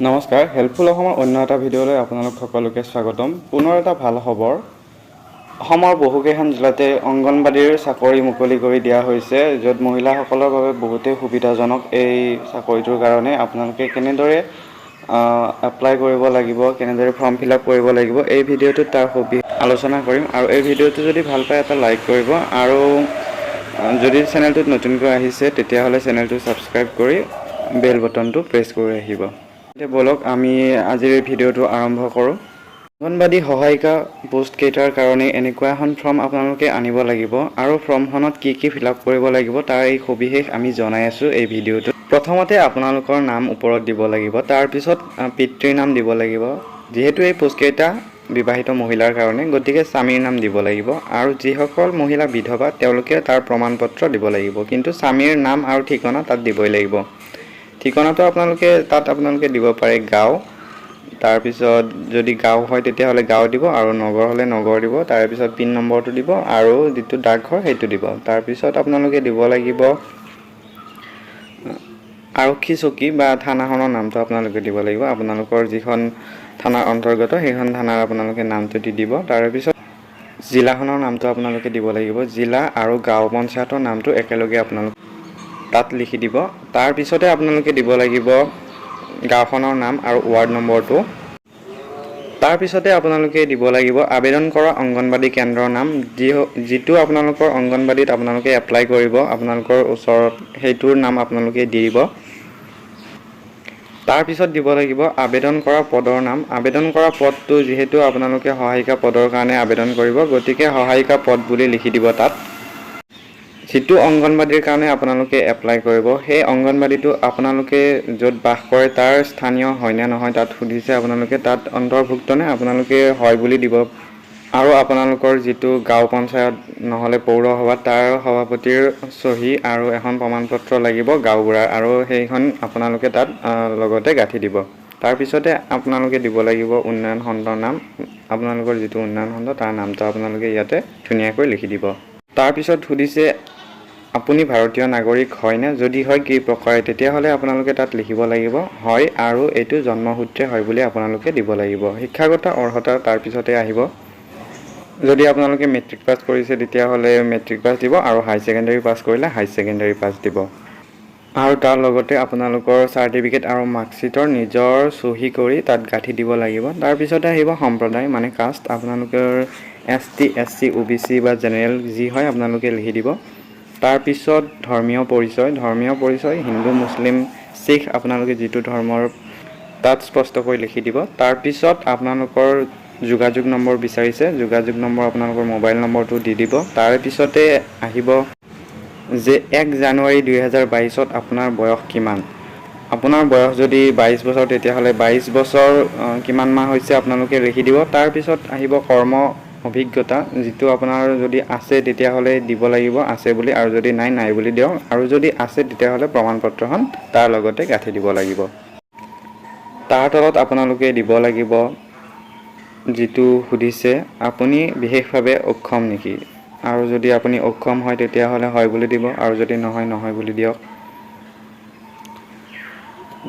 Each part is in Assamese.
নমস্কাৰ, হেল্পফুল অসমৰ অন্য এটা ভিডিঅ'লৈ আপোনালোক সকলোকে স্বাগতম। পুনৰ এটা ভাল খবৰ। অসমৰ বহুকেইখন জিলাতে অংগনবাড়ীৰ চাকৰি মুকলি কৰি দিয়া হৈছে, য'ত মহিলাসকলৰ বাবে বহুতেই সুবিধাজনক। এই চাকৰিটোৰ কাৰণে আপোনালোকে কেনেদৰে এপ্লাই কৰিব লাগিব, কেনেদৰে ফৰ্ম ফিল আপ কৰিব লাগিব, এই ভিডিঅ'টোত তাৰ সবিশেষ আলোচনা কৰিম। আৰু এই ভিডিঅ'টো যদি ভাল পায় এটা লাইক কৰিব, আৰু যদি চেনেলটোত নতুনকৈ আহিছে তেতিয়াহ'লে চেনেলটো ছাবস্ক্ৰাইব কৰি বেল বটনটো প্ৰেছ কৰি ৰাখিব। এতিয়া বলক আমি আজিৰ ভিডিঅ'টো আৰম্ভ কৰোঁ। অংগনবাড়ী সহায়িকা পোষ্টকেইটাৰ কাৰণে এনেকুৱা এখন ফৰ্ম আপোনালোকে আনিব লাগিব, আৰু ফৰ্মখনত কি কি ফিল আপ কৰিব লাগিব তাৰ এই সবিশেষ আমি জনাই আছোঁ এই ভিডিঅ'টোত। প্ৰথমতে আপোনালোকৰ নাম ওপৰত দিব লাগিব, তাৰপিছত পিতৃৰ নাম দিব লাগিব। যিহেতু এই পোষ্টকেইটা বিবাহিত মহিলাৰ কাৰণে, গতিকে স্বামীৰ নাম দিব লাগিব। আৰু যিসকল মহিলা বিধৱা তেওঁলোকে তাৰ প্ৰমাণ পত্ৰ দিব লাগিব, কিন্তু স্বামীৰ নাম আৰু ঠিকনা তাত দিবই লাগিব। ঠিকনাটো আপোনালোকে দিব পাৰে গাঁও, তাৰপিছত যদি গাঁও হয় তেতিয়াহ'লে গাঁও দিব, আৰু নগৰ হ'লে নগৰ দিব। তাৰপিছত পিন নম্বৰটো দিব, আৰু যিটো ডাকঘৰ সেইটো দিব। তাৰপিছত আপোনালোকে দিব লাগিব আৰক্ষী চকী বা থানাখনৰ নামটো আপোনালোকে দিব লাগিব। আপোনালোকৰ যিখন থানাৰ অন্তৰ্গত সেইখন থানাৰ আপোনালোকে নামটো দি দিব। তাৰপিছত জিলাখনৰ নামটো আপোনালোকে দিব লাগিব। জিলা আৰু গাঁও পঞ্চায়তৰ নামটো একেলগে আপোনালোকে তাত লিখি দিব। তাৰপিছতে আপোনালোকে দিব লাগিব গাঁওখনৰ নাম আৰু ৱাৰ্ড নম্বৰটো। তাৰপিছতে আপোনালোকে দিব লাগিব আবেদন কৰা অংগনবাড়ী কেন্দ্ৰৰ নাম, যিটো আপোনালোকৰ অংগনবাড়ীত আপোনালোকে এপ্লাই কৰিব, আপোনালোকৰ ওচৰত সেইটোৰ নাম আপোনালোকে দি দিব। তাৰপিছত দিব লাগিব আবেদন কৰা পদৰ নাম। আবেদন কৰা পদটো যিহেতু আপোনালোকে সহায়িকা পদৰ কাৰণে আবেদন কৰিব, গতিকে সহায়িকা পদ বুলি লিখি দিব তাত। যিটো অংগনবাড়ীৰ কাৰণে আপোনালোকে এপ্লাই কৰিব, সেই অংগনবাড়ীটো আপোনালোকে য'ত বাস কৰে তাৰ স্থানীয় হয় নে নহয় তাত সুধিছে আপোনালোকে, তাত অন্তৰ্ভুক্ত নে, আপোনালোকে হয় বুলি দিব। আৰু আপোনালোকৰ যিটো গাঁও পঞ্চায়ত নহ'লে পৌৰসভা, তাৰ সভাপতিৰ চহী আৰু এখন প্ৰমাণপত্ৰ লাগিব গাঁওবুঢ়াৰ, আৰু সেইখন আপোনালোকে তাত লগতে গাঁঠি দিব। তাৰপিছতে আপোনালোকে দিব লাগিব উন্নয়ন খণ্ডৰ নাম। আপোনালোকৰ যিটো উন্নয়ন খণ্ড তাৰ নামটো আপোনালোকে ইয়াতে ধুনীয়াকৈ লিখি দিব। তাৰপিছত সুধিছে আপুনি ভাৰতীয় নাগৰিক হয়নে, যদি হয় কি প্ৰকাৰে, তেতিয়াহ'লে আপোনালোকে তাত লিখিব লাগিব হয়, আৰু এইটো জন্মসূত্ৰে হয় বুলি আপোনালোকে দিব লাগিব। শিক্ষাগত অৰ্হতা তাৰপিছতে আহিব। যদি আপোনালোকে মেট্ৰিক পাছ কৰিছে তেতিয়াহ'লে মেট্ৰিক পাছ দিব, আৰু হাই ছেকেণ্ডেৰী পাছ কৰিলে হাই ছেকেণ্ডেৰী পাছ দিব। আৰু তাৰ লগতে আপোনালোকৰ চাৰ্টিফিকেট আৰু মাৰ্কশ্বিটৰ নিজৰ চহী কৰি তাত গাঁঠি দিব লাগিব। তাৰপিছতে আহিব সম্প্ৰদায় মানে কাষ্ট। আপোনালোকৰ ST SC OBC বা জেনেৰেল যি হয় আপোনালোকে লিখি দিব। তাৰপিছত ধৰ্মীয় পৰিচয় হিন্দু, মুছলিম, শিখ আপোনালোকে যিটো ধৰ্মৰ তাত স্পষ্টকৈ লিখি দিব। তাৰপিছত আপোনালোকৰ যোগাযোগ নম্বৰ বিচাৰিছে, যোগাযোগ নম্বৰ আপোনালোকৰ মোবাইল নম্বৰটো দি দিব। তাৰপিছতে আহিব যে 1 জানুৱাৰী 2022 আপোনাৰ বয়স কিমান। আপোনাৰ বয়স যদি 22 বছৰ তেতিয়াহ'লে 22 বছৰ কিমান মাহ হৈছে আপোনালোকে লিখি দিব। তাৰপিছত আহিব কৰ্ম অভিজ্ঞতা, যিটো আপোনাৰ যদি আছে তেতিয়াহ'লে দিব লাগিব আছে বুলি, আৰু যদি নাই বুলি দিয়ক, আৰু যদি আছে তেতিয়াহ'লে প্ৰমাণপত্ৰখন তাৰ লগতে গাঁঠি দিব লাগিব। তাৰ তলত আপোনালোকে দিব লাগিব যিটো সুধিছে আপুনি বিশেষভাৱে অক্ষম নেকি, আৰু যদি আপুনি অক্ষম হয় তেতিয়াহ'লে হয় বুলি দিব, আৰু যদি নহয় বুলি দিয়ক।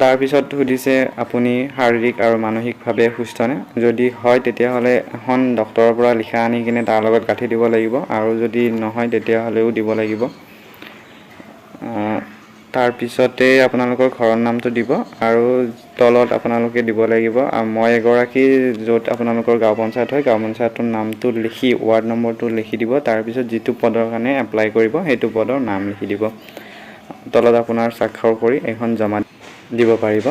তাৰপিছত সুধিছে আপুনি শাৰীৰিক আৰু মানসিকভাৱে সুস্থনে, যদি হয় তেতিয়াহ'লে এখন ডক্তৰৰ পৰা লিখা আনি কিনে তাৰ লগত গাঁঠি দিব লাগিব, আৰু যদি নহয় তেতিয়াহ'লেও দিব লাগিব। তাৰপিছতে আপোনালোকৰ ঘৰৰ নামটো দিব, আৰু তলত আপোনালোকে দিব লাগিব মই এগৰাকী, য'ত আপোনালোকৰ গাঁও পঞ্চায়ত হয় গাঁও পঞ্চায়তৰ নামটো লিখি ৱাৰ্ড নম্বৰটো লিখি দিব। তাৰপিছত যিটো পদৰ কাৰণে এপ্লাই কৰিব সেইটো পদৰ নাম লিখি দিব। তলত আপোনাৰ স্বাক্ষৰ কৰি এখন জমা দিব পাৰিব।